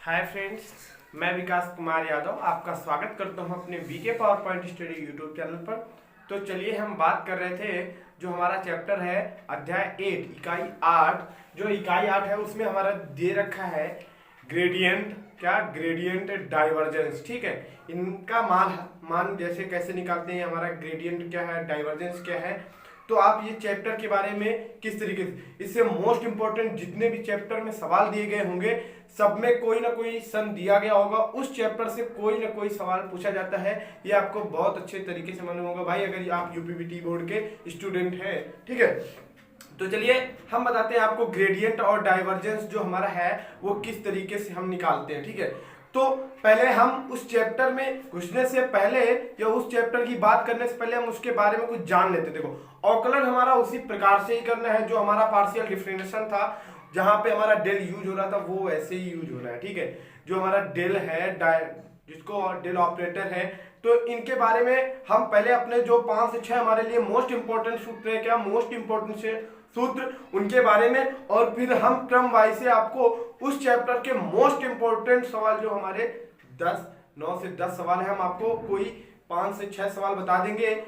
Hi friends, मैं विकास कुमार यादव आपका स्वागत करता हूं अपने VK power point study YouTube channel पर। तो चलिए हम बात कर रहे थे जो हमारा चैप्टर है अध्याय 8 इकाई 8। जो इकाई 8 है उसमें हमारा दे रखा है ग्रेडियंट, क्या ग्रेडियंट डाइवर्जेंस। ठीक है, इनका मान जैसे कैसे निकालते हैं, हमारा ग्रेडियंट क्या है, डाइवर्जेंस क्या है। तो आप ये चैप्टर के बारे में किस तरीके से, इससे मोस्ट इंपॉर्टेंट जितने भी चैप्टर में सवाल दिए गए होंगे सब में कोई ना कोई सन दिया गया होगा, उस चैप्टर से कोई ना कोई सवाल पूछा जाता है। ये आपको बहुत अच्छे तरीके से मालूम होगा भाई, अगर आप यूपीबीटी बोर्ड के स्टूडेंट हैं। ठीक है, तो चलिए हम बताते हैं आपको ग्रेडियंट और डाइवर्जेंस जो हमारा है वो किस तरीके से हम निकालते हैं। ठीक है, तो पहले हम उस चैप्टर में घुसने से पहले या उस चैप्टर की बात करने से पहले हम उसके बारे में कुछ जान लेते हैं। देखो, अवकलन हमारा उसी प्रकार से ही करना है जो हमारा पार्शियल डिफरेंशिएशन था, जहां पे हमारा डेल यूज हो रहा था वो वैसे ही यूज हो रहा है। ठीक है, जो हमारा डेल है, जिसको डेल ऑपरेटर है, तो इनके बारे में हम पहले अपने जो 5 से 6 हमारे लिए मोस्ट इंपॉर्टेंट सूत्र है, क्या मोस्ट इंपॉर्टेंट से सूत्र, उनके बारे में, और फिर हम क्रम वाइज से आपको उस चैप्टर के मोस्ट इंपॉर्टेंट सवाल जो हमारे 9 से 10 सवाल है, हम आपको कोई 5 से 6 सवाल बता देंगे।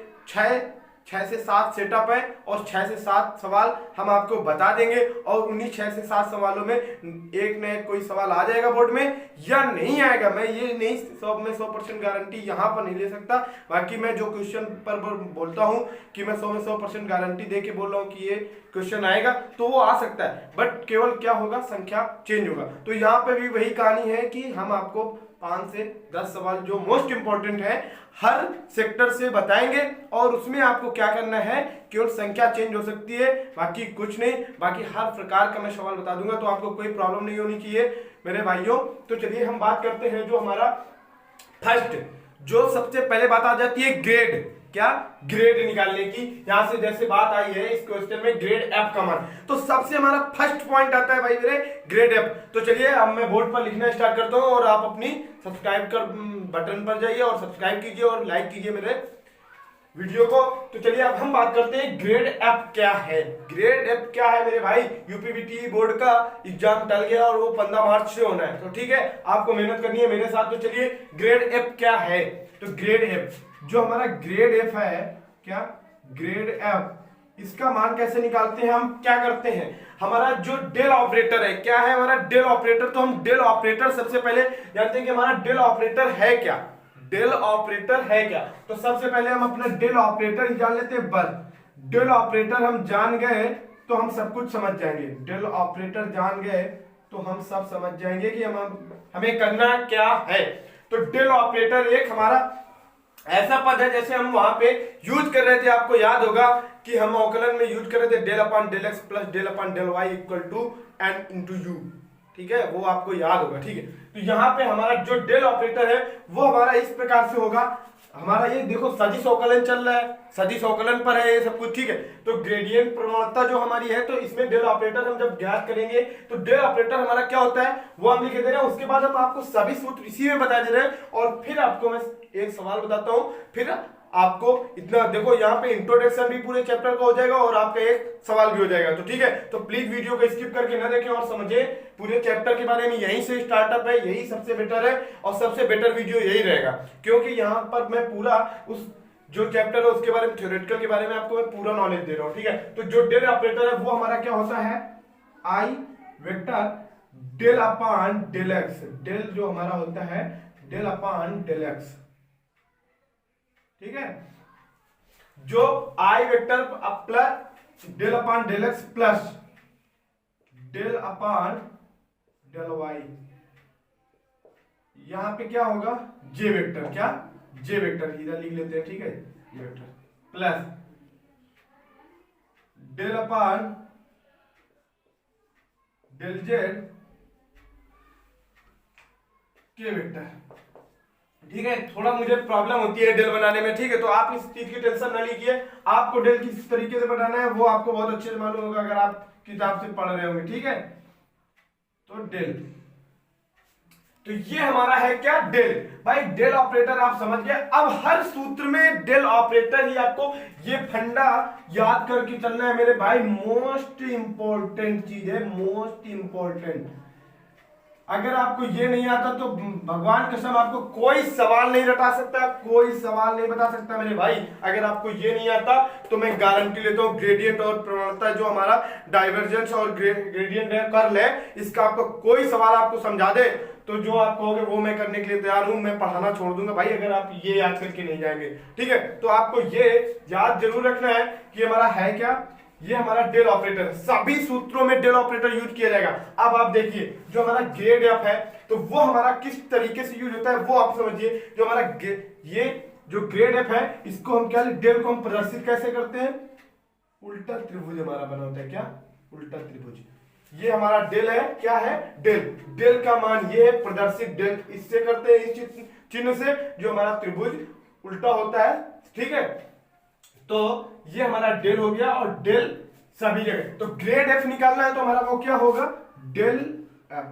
6 से 7 सेटअप है और 6 से 7 सवाल हम आपको बता देंगे, और उन्हीं 6 से 7 सवालों में एक न एक कोई सवाल आ जाएगा बोर्ड में या नहीं आएगा। मैं ये नहीं 100% गारंटी यहाँ पर नहीं ले सकता। बाकी मैं जो क्वेश्चन पर बोलता हूँ कि मैं 100 में 100% गारंटी दे के बोल रहा हूँ कि ये क्वेश्चन आएगा, तो वो आ सकता है, बट केवल क्या होगा, संख्या चेंज होगा। तो यहाँ पे भी वही कहानी है कि हम आपको 5 से 10 सवाल जो मोस्ट इंपॉर्टेंट है हर सेक्टर से बताएंगे, और उसमें आपको क्या करना है, केवल संख्या चेंज हो सकती है, बाकी कुछ नहीं। बाकी हर प्रकार का मैं सवाल बता दूंगा, तो आपको कोई प्रॉब्लम नहीं होनी चाहिए मेरे भाइयों। तो चलिए हम बात करते हैं जो हमारा फर्स्ट, जो सबसे पहले बात आ जाती है ग्रेड, क्या ग्रेड निकालने की। यहां से जैसे बात आई है इस क्वेश्चन में ग्रेड एफ का मान, तो सबसे हमारा फर्स्ट पॉइंट आता है भाई मेरे ग्रेड एफ। तो चलिए अब मैं बोर्ड पर लिखना स्टार्ट करता हूं, और आप अपनी सब्सक्राइब कर बटन पर जाइए और सब्सक्राइब कीजिए और लाइक कीजिए मेरे वीडियो को। तो चलिए अब हम बात करते हैं ग्रेड एफ क्या है। ग्रेड एफ क्या है मेरे भाई, यूपीबीटी बोर्ड का एग्जाम टल गया और वो 15 मार्च से होना है, तो ठीक है आपको मेहनत करनी है मेरे साथ। तो चलिए ग्रेड एफ क्या है, तो ग्रेड एफ, जो हमारा ग्रेड एफ है, क्या ग्रेड एफ, इसका मान कैसे निकालते हैं, हम क्या करते हैं, हमारा जो डेल ऑपरेटर है, क्या है हमारा डेल ऑपरेटर। तो हम डेल ऑपरेटर सबसे पहले जानते हैं कि हमारा डेल ऑपरेटर है क्या, डेल ऑपरेटर है क्या। तो सबसे पहले हम अपना डेल ऑपरेटर ही जान लेते हैं, बस डेल ऑपरेटर हम जान गए तो हम सब कुछ समझ जाएंगे। डेल ऑपरेटर जान गए तो हम सब समझ जाएंगे कि हमें करना क्या है। तो डेल ऑपरेटर एक हमारा ऐसा पद है जैसे हम वहां पे यूज कर रहे थे, आपको याद होगा कि हम अवकलन में यूज कर रहे थे del upon del x plus del upon del y equal to n into u. ठीक है, वो आपको याद होगा। ठीक है, तो यहाँ पे हमारा जो डेल ऑपरेटर है वो हमारा इस प्रकार से होगा। हमारा ये देखो सदिश अवकलन चल रहा है, सदिश अवकलन पर है ये सब कुछ। ठीक है, तो ग्रेडियंट प्रवणता जो हमारी है, तो इसमें डेल ऑपरेटर हम जब ज्ञात करेंगे तो डेल ऑपरेटर हमारा क्या होता है वो हम लिख दे रहे हैं। उसके बाद हम आपको सभी सूत्र इसी में बता दे रहे हैं, और फिर आपको मैं एक सवाल बताता हूं, फिर आपको इतना देखो यहाँ पे इंट्रोडक्शन भी पूरे चैप्टर का हो जाएगा और आपका एक सवाल भी हो जाएगा। तो ठीक है, तो प्लीज वीडियो को स्किप करके ना देखें और समझे पूरे चैप्टर के बारे में। यहीं से स्टार्टअप है, यही सबसे बेटर है और सबसे बेटर वीडियो यही रहेगा, क्योंकि यहाँ पर मैं पूरा उस जो चैप्टर है उसके बारे में, थ्योरेटिकल के बारे में आपको मैं पूरा नॉलेज दे रहा हूँ। ठीक है, तो जो डेल ऑपरेटर है वो हमारा क्या होता है, आई vector del upon del X. Del जो हमारा होता है डेल अपॉन डेल एक्स। ठीक है, जो i vector plus del upon del x plus del upon del y, यहां पे क्या होगा जे वेक्टर, क्या जे वेक्टर इधर लिख लेते हैं। ठीक है, j vector plus del upon del z k vector. ठीक है, थोड़ा मुझे प्रॉब्लम होती है डेल बनाने में। ठीक है, तो आप इस चीज की टेंशन ना लीजिए, आपको डेल किस तरीके से बनाना है वो आपको बहुत अच्छे से मालूम होगा अगर आप किताब से पढ़ रहे होंगे। ठीक है, तो डेल, तो ये हमारा है क्या डेल। भाई डेल ऑपरेटर आप समझ गए। अब हर सूत्र में डेल ऑपरेटर ही आपको ये फंडा याद करके चलना है मेरे भाई, मोस्ट इंपॉर्टेंट चीज है, मोस्ट इंपॉर्टेंट। अगर आपको ये नहीं आता तो भगवान कसम आपको कोई सवाल नहीं रटा सकता, कोई सवाल नहीं बता सकता मेरे भाई। अगर आपको ये नहीं आता तो मैं गारंटी लेता हूँ ग्रेडियंट और प्रवणता जो हमारा डाइवर्जेंस और ग्रेडियंट है कर्ल है, इसका आपको कोई सवाल आपको समझा दे तो जो आप कहोगे वो मैं करने के लिए तैयार हूं, मैं पढ़ाना छोड़ दूंगा भाई अगर आप ये याद करके नहीं जाएंगे। ठीक है, तो आपको ये याद जरूर रखना है कि हमारा है क्या, ये हमारा डेल ऑपरेटर, सभी सूत्रों में डेल ऑपरेटर यूज किया जाएगा। अब आप देखिए जो हमारा ग्रेड एफ है तो वो हमारा किस तरीके से यूज होता है वो आप समझिए। जो हमारा ये जो ग्रेड एफ है इसको हम क्या, डेल को हम प्रदर्शित कैसे करते हैं, उल्टा त्रिभुज हमारा बना होता है, क्या, उल्टा त्रिभुज। ये हमारा डेल है, क्या है, डेल। डेल का मान ये है प्रदर्शित डेल, इससे करते हैं इस चिन्ह से जो हमारा त्रिभुज उल्टा होता है। ठीक है, तो ये हमारा डेल हो गया और डेल सभी जगह। तो ग्रेड एफ निकालना है तो हमारा वो क्या होगा, डेल एफ।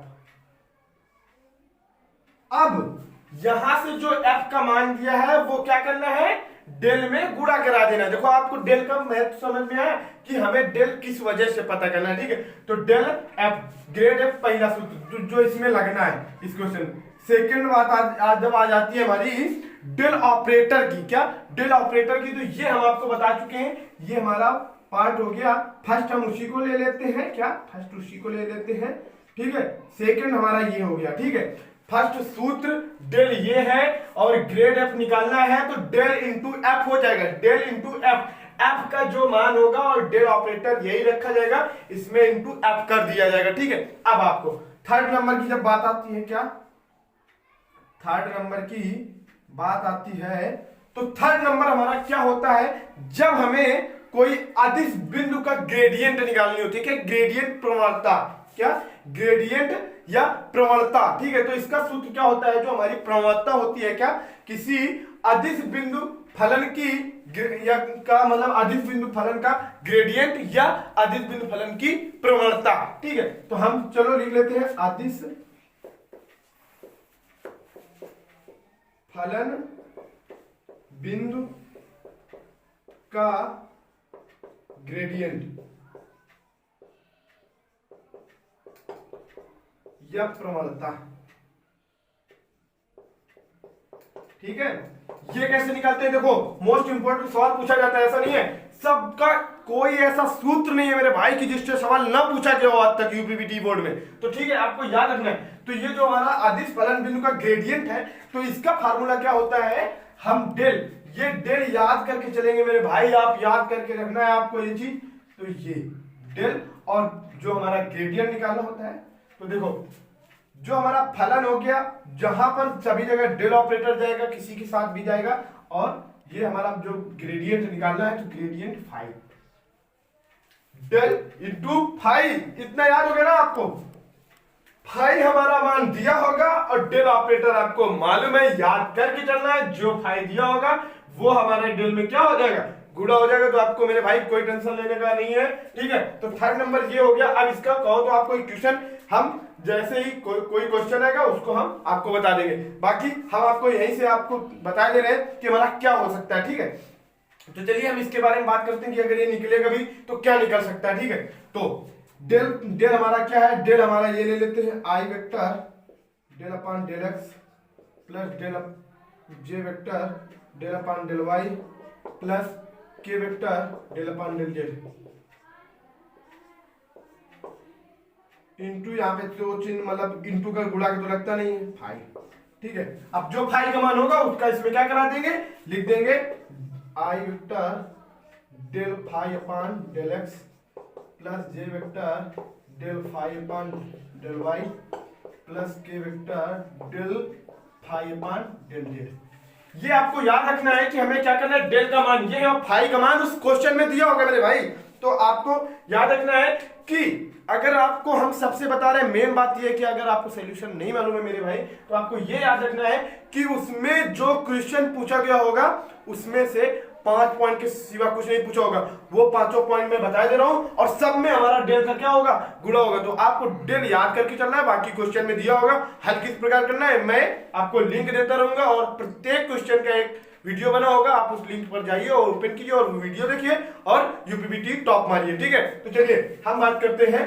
अब यहां से जो एफ का मान दिया है वो क्या करना है, डेल में गुणा करा देना है। देखो आपको डेल का महत्व समझ में आया कि हमें डेल किस वजह से पता करना है। ठीक है, तो डेल एफ, ग्रेड एफ पहला सूत्र जो इसमें लगना है इस क्वेश्चन। सेकंड बात आज जब आ जाती है हमारी डेल ऑपरेटर की, क्या, डेल ऑपरेटर की, तो ये हम आपको बता चुके हैं, ये हमारा पार्ट हो गया। फर्स्ट हम उसी को ले लेते हैं, क्या, फर्स्ट उसी को ले लेते हैं। ठीक है, सेकंड हमारा ये हो गया। ठीक है, फर्स्ट सूत्र डेल ये है और ग्रेड एफ निकालना है तो डेल इंटू एफ हो जाएगा, डेल इंटू एफ। एफ का जो मान होगा और डेल ऑपरेटर यही रखा जाएगा, इसमें इंटू एफ कर दिया जाएगा। ठीक है, अब आपको थर्ड नंबर की जब बात आती है, क्या, थर्ड नंबर की बात आती है तो थर्ड नंबर हमारा क्या होता है, जब हमें कोई अदिश बिंदु का ग्रेडियंट निकालनी होती है, क्या, ग्रेडियंट प्रवणता, क्या, ग्रेडियंट या प्रवणता। ठीक है, तो इसका सूत्र क्या होता है, जो हमारी प्रवणता होती है, क्या, किसी अदिश बिंदु फलन की या का मतलब अदिश बिंदु फलन का ग्रेडियंट या अदिश बिंदु फलन की प्रवणता। ठीक है, तो हम चलो लिख लेते हैं अदिश फलन बिंदु का ग्रेडियंट या प्रवणता। ठीक है, ये कैसे निकालते हैं, देखो मोस्ट इंपोर्टेंट सवाल पूछा जाता है, ऐसा नहीं है सबका कोई ऐसा सूत्र नहीं है मेरे भाई की जिससे सवाल ना पूछा गया हो आज तक यूपीपीटी बोर्ड में। तो ठीक है, आपको याद रखना है। तो ये जो हमारा अदिश फलन बिंदु का ग्रेडियंट है तो इसका फार्मूला क्या होता है, हम डेल, ये डेल याद करके चलेंगे मेरे भाई, आप याद करके रखना है आपको ये चीज। तो ये डेल और जो हमारा ग्रेडियंट निकालना होता है, तो देखो जो हमारा फलन हो गया जहां पर सभी जगह डेल ऑपरेटर जाएगा, किसी के साथ भी जाएगा, और ये हमारा जो ग्रेडियंट निकालना है तो ग्रेडियंट 5 डेल इंटू 5, इतना याद हो गया ना आपको। 5 हमारा मान दिया होगा और डेल ऑपरेटर आपको मालूम है, याद करके चलना है। जो 5 दिया होगा वो हमारे डेल में क्या हो जाएगा, गुणा हो जाएगा। तो आपको मेरे भाई कोई टेंशन लेने का नहीं है। ठीक है, तो थर्ड नंबर ये हो गया। अब इसका कहो तो आपको ट्यूशन हम जैसे ही कोई क्वेश्चन आएगा उसको हम आपको बता देंगे, बाकी हम आपको यहीं से आपको बता दे रहे हैं कि हमारा क्या हो सकता है। ठीक है, तो चलिए हम इसके बारे में बात करते हैं कि अगर ये निकलेगा भी तो क्या निकल सकता है। ठीक है, तो डेल हमारा क्या है, डेल हमारा ये ले लेते हैं i vector del upon del x plus del j vector del upon del y plus k vector del upon del z into, यहाँ पे तो चिन्ह मतलब इंटू का गुणा के तो लगता नहीं है, 5। ठीक है, अब जो 5 का मान होगा उसका इसमें क्या करा देंगे, लिख देंगे i vector del 5 upon del x plus j vector del 5 upon del y plus k vector del 5 upon del z. ये आपको याद रखना है कि हमें क्या करना है, डेल का मान ये है, 5 का मान उस क्वेश्चन में दिया होगा मेरे भाई। तो आपको याद रखना है कि अगर आपको हम सबसे बता रहे हैं, मेन बात यह है कि अगर आपको सॉल्यूशन नहीं मालूम है मेरे भाई तो आपको यह याद रखना है कि उसमें जो क्वेश्चन पूछा गया होगा उसमें से 5 पॉइंट के सिवा कुछ नहीं पूछा होगा, वो 5 पॉइंट में बता दे रहा हूं और सब में हमारा डेल का क्या होगा, गुणा होगा। तो आपको डेल याद करके चलना है, बाकी क्वेश्चन में दिया होगा हल किस प्रकार करना है मैं आपको लिंक देता रहूंगा और प्रत्येक क्वेश्चन का एक वीडियो बना होगा, आप उस लिंक पर जाइए और ओपन कीजिए और वीडियो देखिए और यूपीपीटी टॉप मारिए। ठीक है, तो चलिए हम बात करते हैं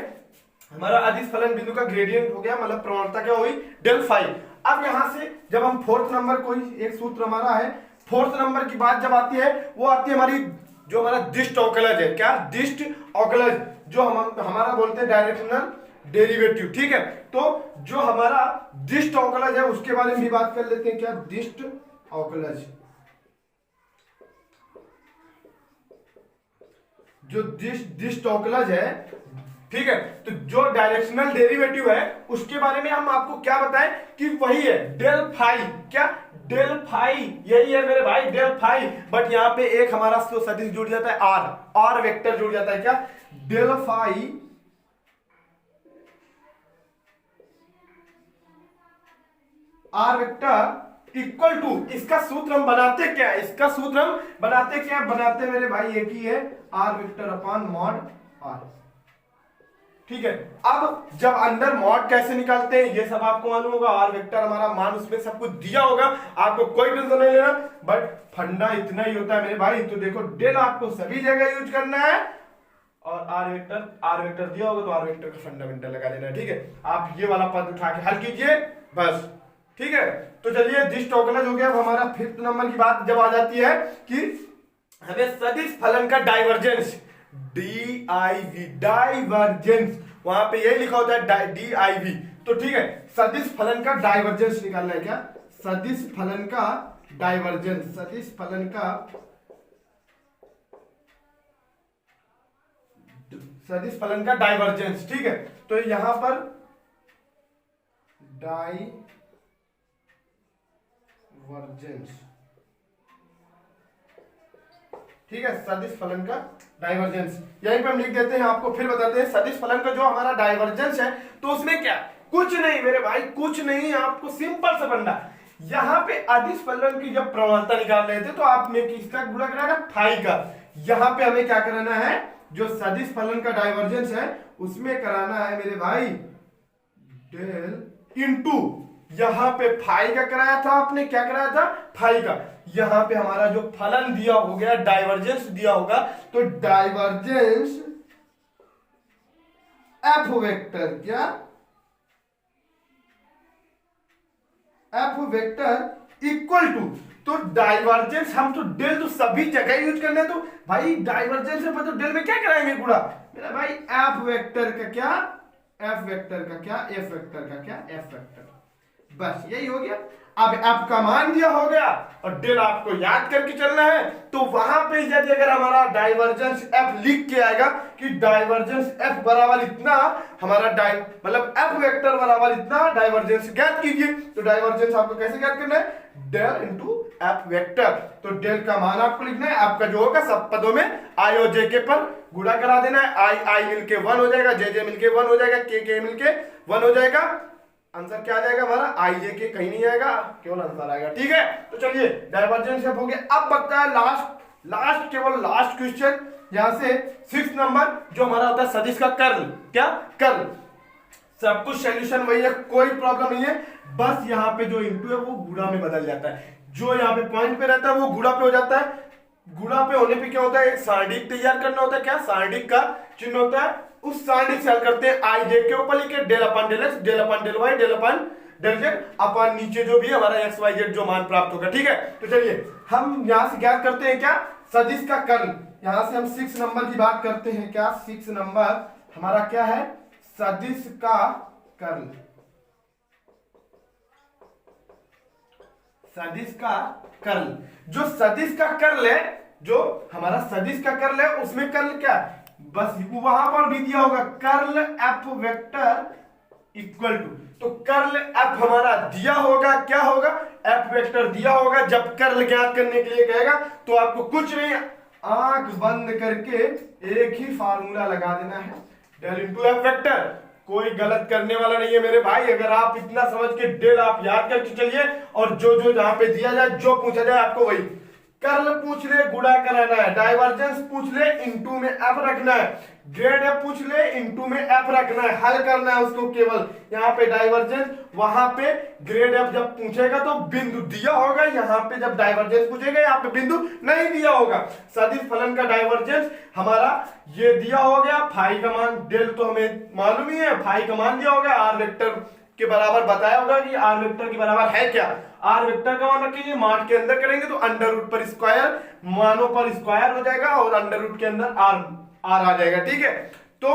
हमारा अदिश फलन बिंदु का ग्रेडियंट हो गया, मतलब प्रवणता क्या हुई, डेल फाई। अब यहां से जब हम फोर्थ नंबर, कोई एक सूत्र हमारा है, फोर्थ नंबर की बात जब आती है, वो आती है हमारी जो हमारा डिस्ट ऑकलज है, क्या डिस्ट ऑकलज, जो हम हमारा बोलते हैं डायरेक्शनल डेरिवेटिव, ठीक है। तो जो हमारा डिस्ट ऑकलज है उसके बारे में भी बात कर लेते हैं, क्या डिस्ट ऑकलज, जो डिस्ट ऑकलज है, ठीक है। तो जो डायरेक्शनल डेरिवेटिव है उसके बारे में हम आपको क्या बताएं कि वही है डेल फाई, क्या डेल फाई, यही है मेरे भाई डेल फाई। बट यहां पे एक हमारा सदिश जुड़ जाता है आर वेक्टर जुड़ जाता है, क्या del phi r vector equal to, इसका सूत्र हम बनाते क्या है, इसका सूत्र हम बनाते क्या है, बनाते मेरे भाई एक ही है, r vector upon mod r, ठीक है। अब जब अंदर मॉड कैसे निकालते हैं ये सब आपको मालूम होगा, आर वेक्टर हमारा मान उसमें सब कुछ दिया होगा, आपको कोई टेंशन नहीं लेना, बट फंडा इतना ही होता है मेरे भाई। तो देखो डेल आपको सभी जगह यूज करना है, और आर वेक्टर दिया होगा तो आर वेक्टर का फंडामेंटल लगा देना है, ठीक है। आप ये वाला पद उठा के हल कीजिए बस, ठीक है। तो चलिए डिस्ट ऑकलज हो गया। अब हमारा फिफ्थ नंबर की बात जब आ जाती है कि हमें सदिश फलन का डाइवर्जेंस, DIV डाइवर्जेंस, वहां पे यही लिखा होता है DIV, तो ठीक है, सदिश फलन का डाइवर्जेंस निकालना है, क्या सदिश फलन का डाइवर्जेंस, सदिश फलन का डाइवर्जेंस, ठीक है। तो यहां पर डाइवर्जेंस, ठीक है, सदिश फलन का डाइवर्जेंस यहीं पे हम लिख देते हैं, आपको फिर बताते हैं सदिश फलन का जो हमारा डाइवर्जेंस है, तो उसमें क्या, कुछ नहीं मेरे भाई, कुछ नहीं, आपको सिंपल सा फंडा, यहाँ पे अदिश फलन की जब प्रवणता निकाल रहे थे तो आपने किसका गुणा कराना, फाई का। यहाँ पे हमें क्या कराना है, जो सदिश फलन का डाइवर्जेंस है उसमें कराना है मेरे भाई डेल इंटू, यहां पे फाई का कराया था आपने, क्या कराया था, फाई का। यहां पे हमारा जो फलन दिया हो गया, डाइवर्जेंस दिया होगा, तो डाइवर्जेंस एफ वेक्टर, क्या एफ वेक्टर इक्वल टू, तो डाइवर्जेंस हम तो डेल तो सभी जगह यूज करने, तो भाई डाइवर्जेंस से तो डेल में क्या कराएंगे गुणा मेरा भाई, एफ वेक्टर का क्या, एफ वेक्टर का क्या, एफ वेक्टर का क्या, एफ वेक्टर, बस यही हो गया। अब एफ का मान दिया हो गया और डेल आपको याद करके चलना है, तो वहां पे यदि अगर हमारा डाइवर्जेंस एफ लिख के आएगा कि डाइवर्जेंस एफ बराबर इतना, हमारा मतलब एफ वेक्टर बराबर इतना, डाइवर्जेंस ज्ञात कीजिए, तो डाइवर्जेंस आपको कैसे ज्ञात करना है, डेल इंटू एफ वेक्टर। तो डेल का मान आपको लिखना है, आपका जो होगा सब पदों में आई और जे के पर गुणा करा देना है, आई आई मिलके 1 हो जाएगा, जे जे मिलके 1 हो जाएगा, के मिलके 1 हो जाएगा, आंसर क्या आ जाएगा हमारा, आई जे के कहीं नहीं आएगा, केवल आंसर आएगा, ठीक है। तो चलिए डाइवर्जेंस एफ हो गया। अब बचता है केवल लास्ट क्वेश्चन, यहां से 6 नंबर जो हमारा होता है सदिश का कर्ल, क्या कर्ल, सब कुछ सॉल्यूशन वही है, कोई प्रॉब्लम नहीं है, बस यहाँ पे जो इंटू है वो गुणा में बदल जाता है, जो यहाँ पे पॉइंट पे रहता है वो गुणा पे हो जाता है। गुणा पे होने पे क्या होता है, एक सारणिक तैयार करना होता है, क्या सारणिक का चिन्ह होता है, उस सारणिक से हल करते हैं, आई जे के ऊपर लिखे del upon del X, del upon del Y, del upon del Z, अपन नीचे जो भी हमारा एक्स वाई जेड जो मान प्राप्त होगा, ठीक है। तो चलिए हम यहां से ज्ञात करते हैं क्या, सदिश का कर्ल, यहां से हम 6 नंबर की बात करते हैं, क्या 6 नंबर हमारा क्या है, सदिश का कर्ल, सदिश का कर्ल, जो सदिश का कर्ल है, जो हमारा सदिश का कर्ल है उसमें कर्ल क्या है, बस वहां पर भी दिया होगा curl F vector equal to, तो कर्ल एफ हमारा दिया होगा, क्या होगा, एफ वेक्टर दिया होगा। जब कर्ल ज्ञात करने के लिए कहेगा तो आपको कुछ नहीं, आंख बंद करके एक ही फार्मूला लगा देना है, डेल इंटू एफ वेक्टर, कोई गलत करने वाला नहीं है मेरे भाई। अगर आप इतना समझ के डेल आप याद करके चलिए, और जो जो जहां पे दिया जाए, जो पूछा जाए आपको वही, कर्ल पूछ ले, गुणा कराना है। डाइवर्जेंस पूछ ले, इनटू में एफ रखना है। ग्रेड एफ पूछ ले, इनटू में एफ रखना है। हल करना है उसको केवल। यहाँ पे डाइवर्जेंस, वहां पे ग्रेड एफ जब पूछेगा तो बिंदु दिया होगा, यहाँ पे जब डाइवर्जेंस पूछेगा यहाँ पे बिंदु नहीं दिया होगा। सदिश फलन का डाइवर्जेंस हमारा ये दिया हो गया, फाई का मान, डेल तो हमें मालूम ही है, फाई का मान दिया होगा, आर वेक्टर के बराबर बताया होगा कि आर वेक्टर के बराबर है क्या। आर वेक्टर का मान रखेंगे, मार्ट के अंदर करेंगे तो अंडर रूट पर स्क्वायर, मानों पर स्क्वायर हो जाएगा और अंडर रूट के अंदर आर आ जाएगा। ठीक है, तो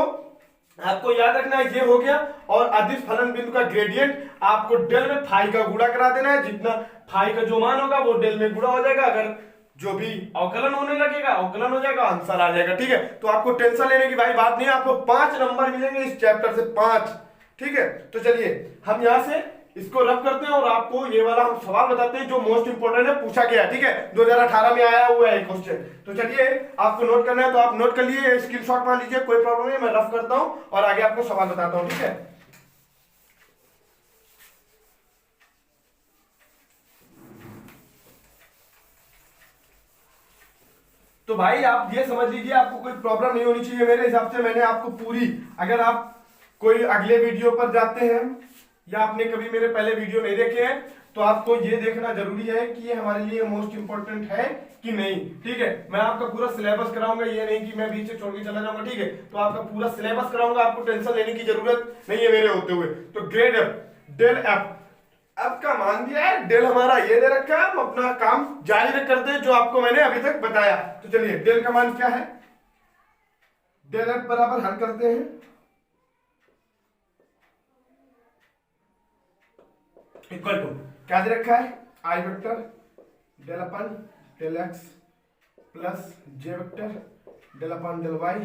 आपको याद रखना है ये हो गया। और अदिश फलन बिंदु का ग्रेडियंट आपको डेल में फाई का गुणा करा देना है। जितना फाई का जो मान होगा वो डेल में गुणा हो जाएगा। अगर जो भी अवकलन होने लगेगा अवकलन हो जाएगा, आंसर आ जाएगा। ठीक है, तो आपको टेंशन लेने की भाई बात नहीं है। आपको 5 नंबर मिलेंगे इस चैप्टर से, 5। ठीक है, तो चलिए हम यहां से इसको रब करते हैं और आपको ये वाला हम सवाल बताते हैं जो मोस्ट इंपोर्टेंट है, पूछा गया। ठीक है, 2018 में आया हुआ है क्वेश्चन। तो चलिए आपको नोट करना है तो आप नोट कर लिए, स्क्रीनशॉट मार लीजिए, कोई प्रॉब्लम नहीं, मैं रफ करता हूं और आगे आपको सवाल बताता हूं। ठीक है, तो भाई आप ये समझ लीजिए आपको कोई प्रॉब्लम नहीं होनी चाहिए मेरे हिसाब से। मैंने आपको पूरी, अगर आप कोई अगले वीडियो पर जाते हैं या आपने कभी मेरे पहले वीडियो नहीं देखे हैं तो आपको ये देखना जरूरी है कि ये हमारे लिए मोस्ट इंपोर्टेंट है कि नहीं। ठीक है, मैं आपका पूरा सिलेबस कराऊंगा, ये नहीं कि मैं बीच से छोड़ के चला जाऊंगा। ठीक है, तो आपका पूरा सिलेबस कराऊंगा, आपको टेंशन लेने की जरूरत नहीं है मेरे होते हुए। तो grad F, del F, F का मान दिया है, डेल हमारा ये दे रखा है, हम अपना काम जारी करते हैं जो आपको मैंने अभी तक बताया। तो चलिए डेल का मान क्या है, डेल एफ बराबर हल करते हैं। इक्वल टू क्या दे रखा है, आई vector del upon del x plus j vector del upon del y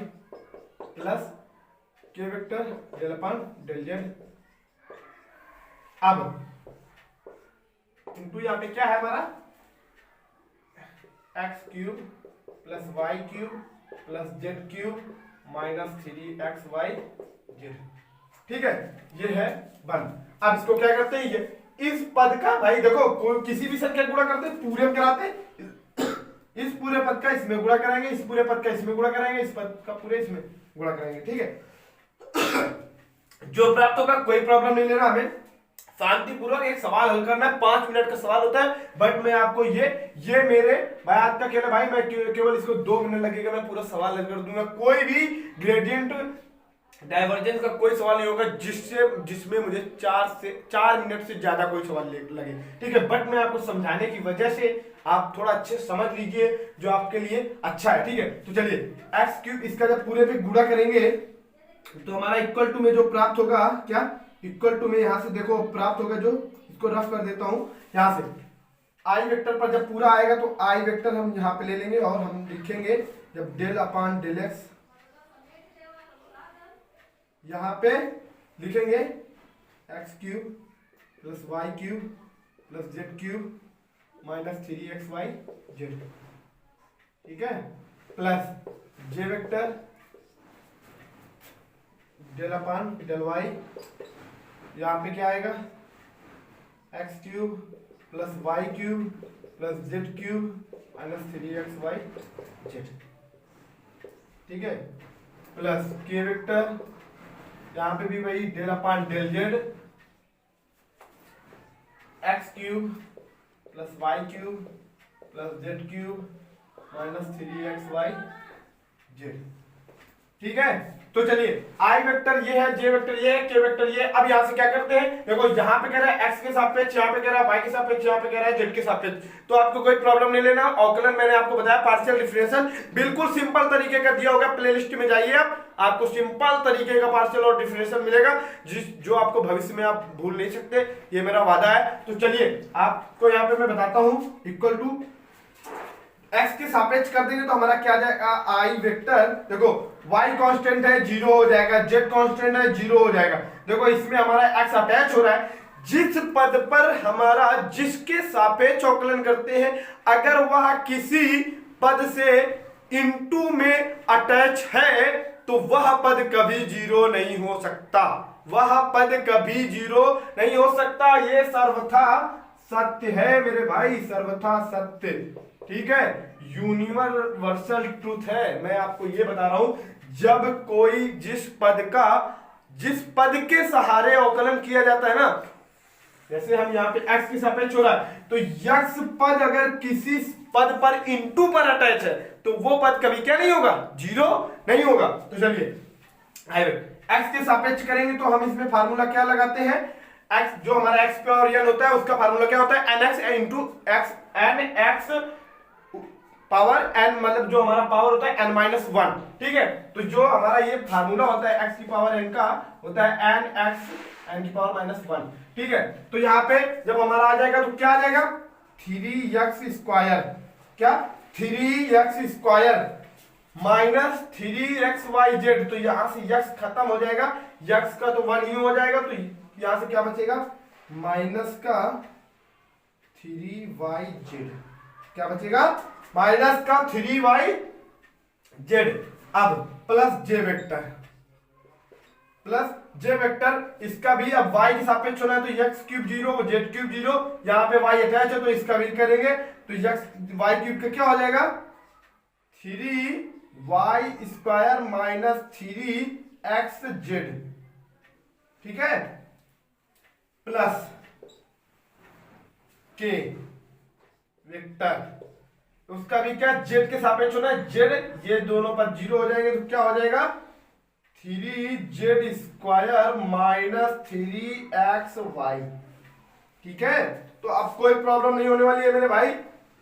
plus k vector del upon del z. अब इनटू यहाँ पे क्या है हमारा, x cube plus y cube plus z cube minus 3xy z. ठीक है, ये है 1। अब इसको क्या करते हैं, ये इस पद का, भाई देखो कोई किसी भी संख्या गुणा करते हैं पूरे में कराते हैं, इस पूरे पद का इसमें गुणा कराएंगे, इस पूरे पद का इसमें गुणा कराएंगे, इस पद का पूरे इसमें गुणा कराएंगे। ठीक है, जो प्राप्त होगा कोई प्रॉब्लम नहीं लेना, हमें शांतिपूर्वक एक सवाल हल करना है। 5 मिनट का सवाल होता है, बट मैं आपको ये मेरे भाई आज का खेल भाई, मैं केवल इसको 2 मिनट लगेगा, मैं पूरा सवाल हल कर दूंगा। कोई भी ग्रेडियंट डाइवर्जेंस का कोई सवाल नहीं होगा जिसमें मुझे 4 मिनट से ज्यादा कोई सवाल लगे। ठीक है, बट मैं आपको समझाने की वजह से आप थोड़ा अच्छे समझ लीजिए जो आपके लिए अच्छा है। ठीक है, तो चलिए एक्स क्यूब, इसका जब पूरे पे गुणा करेंगे तो हमारा इक्वल टू में जो प्राप्त होगा, क्या इक्वल टू में यहां से देखो प्राप्त होगा, जो इसको रफ कर देता हूं यहां से, आई वेक्टर पर जब पूरा आएगा तो आई वेक्टर हम यहां पे ले लेंगे और हम लिखेंगे जब डेल अपान डेल एक्स, यहां पे लिखेंगे x cube plus y cube plus z cube minus 3xy z. ठीक है, plus j vector del upon del y, यहां पे क्या आएगा x cube plus y cube plus z cube minus 3xy z. ठीक है, प्लस के वेक्टर, यहां पे भी वही del upon del z, x cube plus y cube plus z cube minus 3xy z. ठीक है, तो चलिए आई वेक्टर ये है, जे वेक्टर ये है, के वेक्टर ये है। अब यहां से क्या करते हैं, देखो यहां पे कह रहा है एक्स के सापेक्ष, यहां पे कह रहा है वाई के सापेक्ष, यहां पे कह रहा है जेड के सापेक्ष, तो आपको कोई प्रॉब्लम नहीं लेना। अवकलन मैंने आपको बताया, पार्शियल डिफरेंशियल बिल्कुल सिंपल तरीके का दिया होगा, प्लेलिस्ट में जाइए आप, आपको सिंपल तरीके का पार्शियल और डिफरेंशियल मिलेगा जो आपको भविष्य में आप भूल नहीं सकते, ये मेरा वादा है। तो चलिए आपको यहाँ पे मैं बताता हूं, इक्वल टू एक्स के सापेक्ष कर देंगे तो हमारा क्या आ जाएगा, आई वेक्टर, देखो y कांस्टेंट है 0 हो जाएगा, z कांस्टेंट है 0 हो जाएगा। देखो इसमें हमारा x अटैच हो रहा है, जिस पद पर हमारा जिसके सापेक्ष अवकलन करते हैं अगर वह किसी पद से इनटू में अटैच है तो वह पद कभी 0 नहीं हो सकता, वह पद कभी 0 नहीं हो सकता। ये सर्वथा सत्य है मेरे भाई, सर्वथा सत्य। ठीक है, यूनिवर्सल ट्रूथ है। मैं आपको ये बता रहा हूं, जब कोई जिस पद के सहारे अवकलन किया जाता है ना, जैसे हम यहाँ पे x के सापेक्ष हो रहा है, तो x पद अगर किसी पद पर इंटू पर अटैच है तो वो पद कभी क्या नहीं होगा, जीरो नहीं होगा। तो चलिए x के सापेक्ष करेंगे तो हम इसमें फार्मूला क्या लगाते हैं, x जो हमारा x पावर n होता है उसका फार्मूला क्या होता है, nx into x, nx power n, मतलब जो हमारा पावर होता है n माइनस वन। ठीक है, तो जो हमारा ये फार्मूला होता है x की पावर n का होता है n की पावर माइनस वन। ठीक है, तो यहाँ पे जब हमारा आ जाएगा तो क्या आ जाएगा, 3x स्क्वायर, क्या 3x स्क्वायर माइनस 3xyz। तो यहां से x खत्म हो जाएगा, x का तो 1 ही हो जाएगा, तो यहां से क्या बचेगा, माइनस का 3yz, क्या बचेगा, माइनस का 3yz। अब प्लस जे वेक्टर, इसका भी अब y के सापेक्ष होना है तो x क्यूब 0 z क्यूब 0, यहाँ पे y अटैच है तो इसका भी करेंगे तो y क्यूब का क्या हो जाएगा, 3y स्क्वायर माइनस 3xz। ठीक है, प्लस k वेक्टर, उसका भी क्या z के सापेक्ष होना है, z, ये दोनों पर 0 हो जाएंगे तो क्या हो जाएगा, 3z स्क्वायर माइनस 3xy। ठीक है, तो अब कोई प्रॉब्लम नहीं होने वाली है मेरे भाई।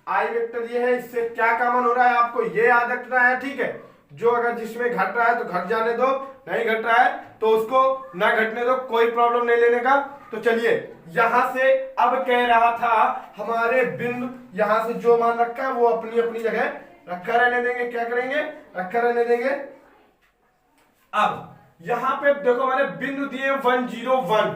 आई वेक्टर ये है, इससे क्या कॉमन हो रहा है आपको ये याद रखना है। ठीक है, जो अगर जिसमें घट रहा है तो घट जाने दो, नहीं घट रहा है तो उसको ना घटने दो, कोई प्रॉब्लम नहीं लेने का। तो चलिए यहां से अब कह रहा था हमारे बिंदु, यहां से जो मान रखा है वो अपनी अपनी जगह रखा रहने देंगे, क्या करेंगे, रखा रहने देंगे। अब यहां पे देखो हमारे बिंदु दिए 101,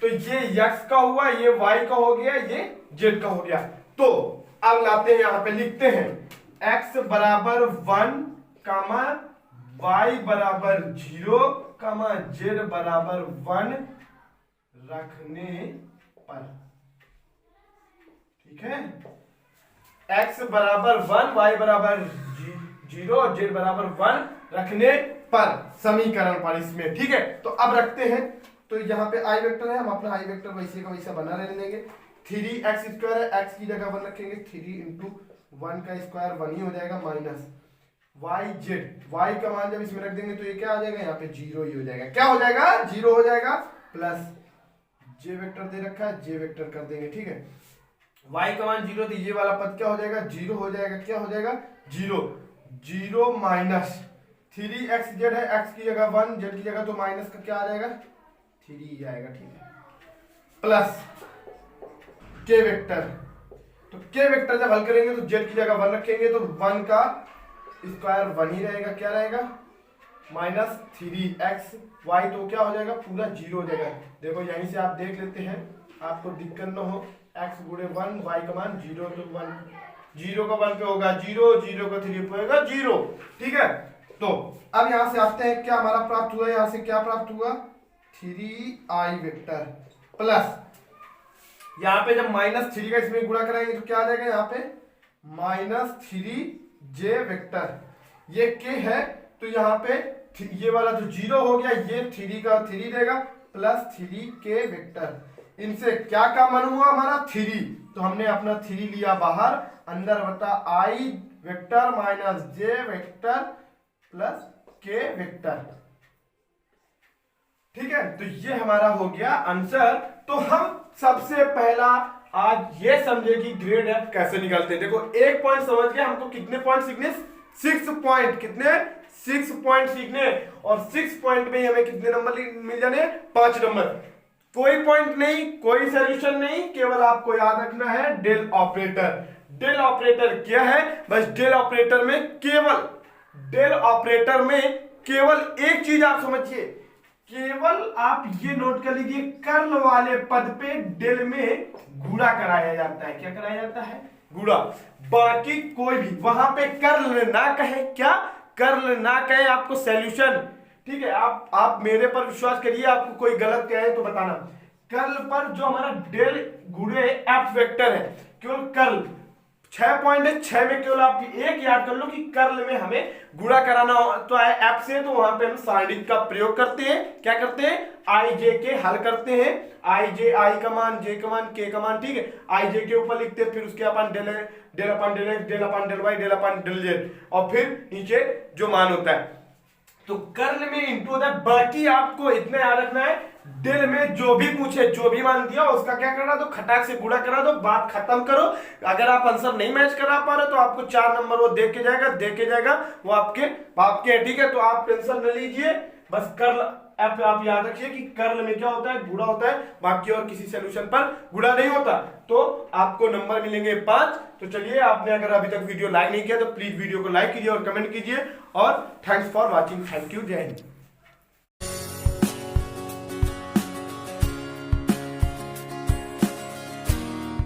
तो ये x का हुआ, ये y का हो गया, ये z का हो गया। तो अब लाते हैं यहां पे लिखते हैं x बराबर 1 कामा y बराबर 0 कामा z बराबर 1 रखने पर। ठीक है, x बराबर 1, y बराबर 0 और z बराबर 1 रखने पर, समीकरण पर इसमें। ठीक है, तो अब रखते हैं, तो यहाँ पे आई वेक्टर है, हम अपना आई वेक्टर वैसे का वैसा बना रहने देंगे। 3x स्क्वायर है, x की जगह 1 रखेंगे, 3 इंटू 1 का स्क्वायर 1 ही हो जाएगा, माइनस y का मान जब इसमें रख देंगे तो ये क्या आ जाएगा, यहाँ पे 0 ही हो जाएगा, क्या हो जाएगा, 0 हो जाएगा, प्लस j वेक्टर दे रखा है, j वेक्टर कर देंगे। ठीक है, y का मान 0, तो ये वाला पद क्या हो जाएगा, 0 हो जाएगा, क्या हो जाएगा, 0 माइनस 3xz है, x की जगह 1, z की जगह तो माइनस का क्या आ जाएगा, 3 ही आएगा। ठीक है, प्लस k वेक्टर, तो k वेक्टर जब हल करेंगे तो z की जगह 1 रखेंगे तो 1 का स्क्वायर 1 ही रहेगा, क्या रहेगा, माइनस 3x, y तो क्या हो जाएगा, पूरा 0 हो जाएगा। देखो यहीं से आप देख लेते हैं, आपको दिक्कत न हो, x गुणे 1, y का मान 0 तो 1, 0 का 1 पे होगा 0, 0 का 3 पे होगा 0। ठीक है, तो अब यहां से आते हैं, क्या हमारा प्राप्त हुआ, यहां से क्या प्राप्त हुआ, 3i वेक्टर प्लस, यहां पे जब माइनस 3 का इसमें गुणा कराएंगे तो क्या आ जाएगा, यहाँ पे माइनस 3j वेक्टर, ये k है तो यहाँ पे ये वाला तो 0 हो गया, ये 3 का 3 देगा, प्लस 3k वेक्टर, इनसे क्या कॉमन हुआ हमारा 3, तो हमने अपना 3 लिया बाहर, अंदर बता i vector minus j vector plus k vector. ठीक है, तो ये हमारा हो गया आंसर। तो हम सबसे पहला आज ये समझे कि ग्रेड एफ कैसे निकालते हैं। देखो एक पॉइंट समझ के हमको कितने पॉइंट सीखने, 6 पॉइंट, कितने 6 पॉइंट सीखने, और 6 पॉइंट में हमें कितने नंबर मिल जाने, 5 नंबर। कोई पॉइंट नहीं, कोई सॉल्यूशन नहीं, केवल आपको याद रखना है डेल ऑपरेटर। डेल ऑपरेटर क्या है, बस डेल ऑपरेटर में केवल एक चीज आप समझिए, केवल आप ये नोट कर लीजिए, कर्ल वाले पद पे डेल में गुणा कराया जाता है। क्या कराया जाता है, गुणा। बाकी कोई भी वहां पे कर्ल ना कहे, क्या कर्ल ना कहे, आपको सॉल्यूशन। ठीक है, आप मेरे पर विश्वास करिए, आपको कोई गलत कहे तो बताना। कर्ल पर जो हमारा डेल गुणे एफ वेक्टर है, केवल कर्ल 6.6 में केवल आप एक याद कर लो कि कर्ल में हमें गुणा कराना तो है एफ से, तो वहां पे हम सारणिक का प्रयोग करते हैं। क्या करते हैं? आई जे के हल करते हैं। आई जे, आई का मान, जे का मान, के का मान, ठीक है, आई जे के ऊपर लिखते हैं, फिर उसके अपन del upon del X, del upon del Y, del upon del Z, और फिर नीचे जो मान होता है तो कर्ल में इंटू होता है। बाकी आपको इतना याद रखना है, डेल में जो भी पूछे, जो भी मान दिया उसका क्या करना दो, खटाक से गुणा करा दो, बात खत्म करो। अगर आप आंसर नहीं मैच करा पा रहे तो आपको 4 नंबर वो दे के जाएगा, वो आपके ठीक है। तो आप टेंशन न लीजिए, बस कर्ल आप याद रखिए कि कर्ल में क्या होता है, गुणा होता है, बाकी और किसी सॉल्यूशन पर गुणा नहीं होता। तो आपको नंबर मिलेंगे 5। तो चलिए, आपने अगर अभी तक वीडियो लाइक नहीं किया तो प्लीज वीडियो को लाइक कीजिए और कमेंट कीजिए, और thanks for watching. Thank you, जय हिंद।